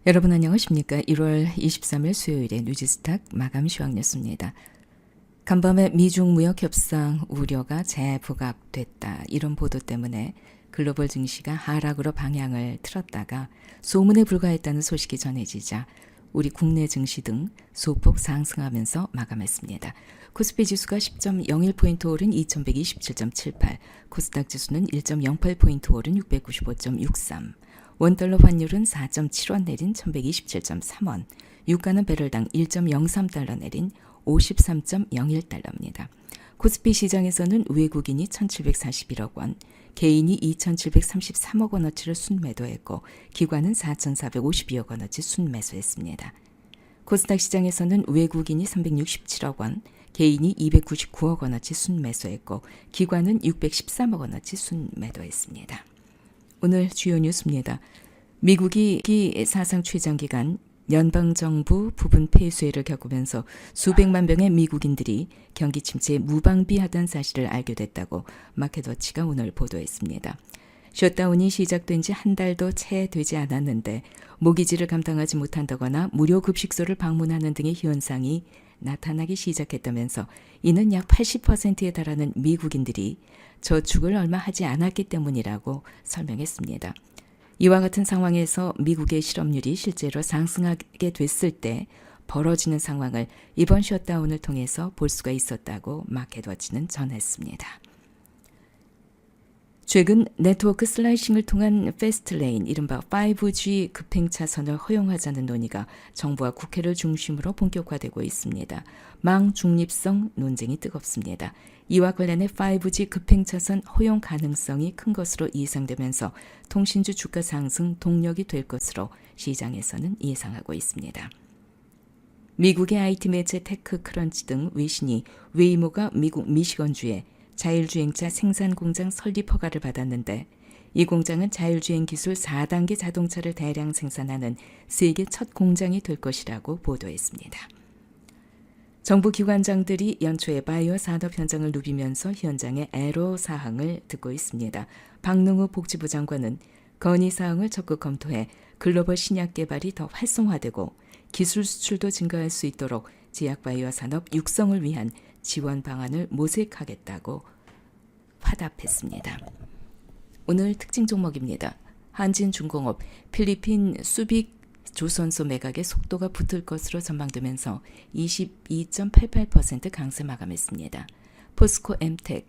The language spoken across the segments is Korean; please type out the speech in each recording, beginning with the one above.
여러분 안녕하십니까? 1월 23일 수요일의 뉴지스탁 마감 시황 뉴스입니다. 간밤에 미중 무역 협상 우려가 재부각됐다. 이런 보도 때문에 글로벌 증시가 하락으로 방향을 틀었다가 소문에 불과했다는 소식이 전해지자 우리 국내 증시 등 소폭 상승하면서 마감했습니다. 코스피 지수가 10.01포인트 오른 2127.78, 코스닥 지수는 1.08포인트 오른 695.63, 원달러 환율은 4.7원 내린 1127.3원, 유가는 배럴당 1.03달러 내린 53.01달러입니다. 코스피 시장에서는 외국인이 1,741억 원, 개인이 2,733억 원어치를 순매도했고 기관은 4,452억 원어치 순매수했습니다. 코스닥 시장에서는 외국인이 367억 원, 개인이 299억 원어치 순매수했고 기관은 613억 원어치 순매도했습니다. 오늘 주요 뉴스입니다. 미국이 사상 최장기간 연방정부 부분 폐쇄를 겪으면서 수백만 명의 미국인들이 경기 침체에 무방비하다는 사실을 알게 됐다고 마켓워치가 오늘 보도했습니다. 셧다운이 시작된 지 한 달도 채 되지 않았는데 모기지를 감당하지 못한다거나 무료 급식소를 방문하는 등의 현상이 나타나기 시작했다면서 이는 약 80%에 달하는 미국인들이 저축을 얼마 하지 않았기 때문이라고 설명했습니다. 이와 같은 상황에서 미국의 실업률이 실제로 상승하게 됐을 때 벌어지는 상황을 이번 셧다운을 통해서 볼 수가 있었다고 마켓워치는 전했습니다. 최근 네트워크 슬라이싱을 통한 패스트레인, 이른바 5G 급행차선을 허용하자는 논의가 정부와 국회를 중심으로 본격화되고 있습니다. 망 중립성 논쟁이 뜨겁습니다. 이와 관련해 5G 급행차선 허용 가능성이 큰 것으로 예상되면서 통신주 주가 상승 동력이 될 것으로 시장에서는 예상하고 있습니다. 미국의 IT 매체 테크크런치 등 외신이 웨이모가 미국 미시건주에 자율주행차 생산 공장 설립 허가를 받았는데 이 공장은 자율주행 기술 4단계 자동차를 대량 생산하는 세계 첫 공장이 될 것이라고 보도했습니다. 정부 기관장들이 연초에 바이오 산업 현장을 누비면서 현장의 애로사항을 듣고 있습니다. 박능우 복지부 장관은 건의사항을 적극 검토해 글로벌 신약 개발이 더 활성화되고 기술 수출도 증가할 수 있도록 제약 바이오 산업 육성을 위한 지원 방안을 모색하겠다고 화답했습니다. 오늘 특징 종목입니다. 한진중공업, 필리핀 수빅 조선소 매각의 속도가 붙을 것으로 전망되면서 22.88% 강세 마감했습니다. 포스코 엠텍,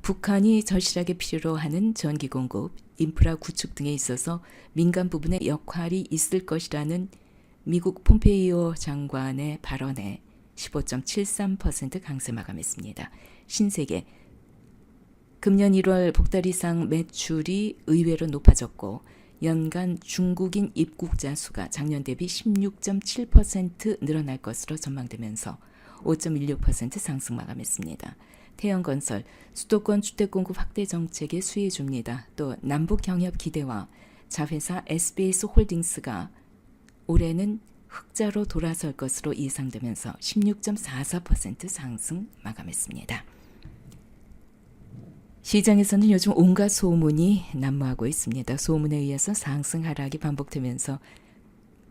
북한이 절실하게 필요로 하는 전기 공급, 인프라 구축 등에 있어서 민간 부분의 역할이 있을 것이라는 미국 폼페이오 장관의 발언에 15.73% 강세 마감했습니다. 신세계, 금년 1월 복다리상 매출이 의외로 높아졌고 연간 중국인 입국자 수가 작년 대비 16.7% 늘어날 것으로 전망되면서 5.16% 상승 마감했습니다. 태영건설, 수도권 주택 공급 확대 정책에 수혜 줍니다. 또 남북 경협 기대와 자회사 SBS 홀딩스가 올해는 흑자로 돌아설 것으로 예상되면서 16.44% 상승 마감했습니다. 시장에서는 요즘 온갖 소문이 난무하고 있습니다. 소문에 의해서 상승 하락이 반복되면서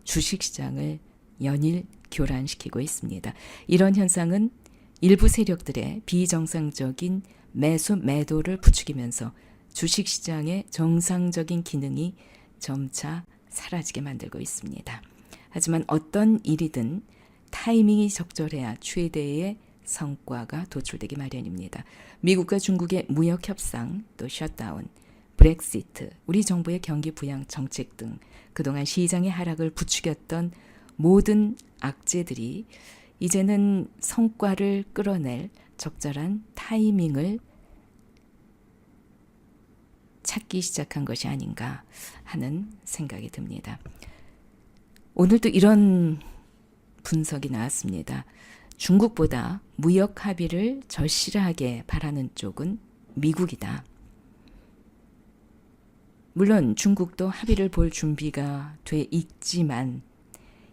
주식시장을 연일 교란시키고 있습니다. 이런 현상은 일부 세력들의 비정상적인 매수 매도를 부추기면서 주식시장의 정상적인 기능이 점차 사라지게 만들고 있습니다. 하지만 어떤 일이든 타이밍이 적절해야 최대의 성과가 도출되기 마련입니다. 미국과 중국의 무역 협상, 또 셧다운, 브렉시트, 우리 정부의 경기 부양 정책 등 그동안 시장의 하락을 부추겼던 모든 악재들이 이제는 성과를 끌어낼 적절한 타이밍을 찾기 시작한 것이 아닌가 하는 생각이 듭니다. 오늘도 이런 분석이 나왔습니다. 중국보다 무역 합의를 절실하게 바라는 쪽은 미국이다. 물론 중국도 합의를 볼 준비가 돼 있지만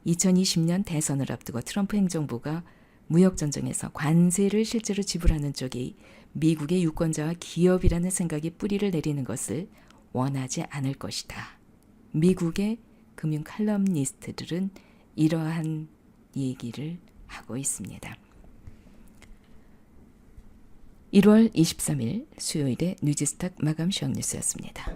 2020년 대선을 앞두고 트럼프 행정부가 무역전쟁에서 관세를 실제로 지불하는 쪽이 미국의 유권자와 기업이라는 생각이 뿌리를 내리는 것을 원하지 않을 것이다. 미국의 금융 칼럼니스트들은 이러한 얘기를 하고 있습니다. 1월 23일 수요일의 뉴지스탁 마감 시황 뉴스였습니다.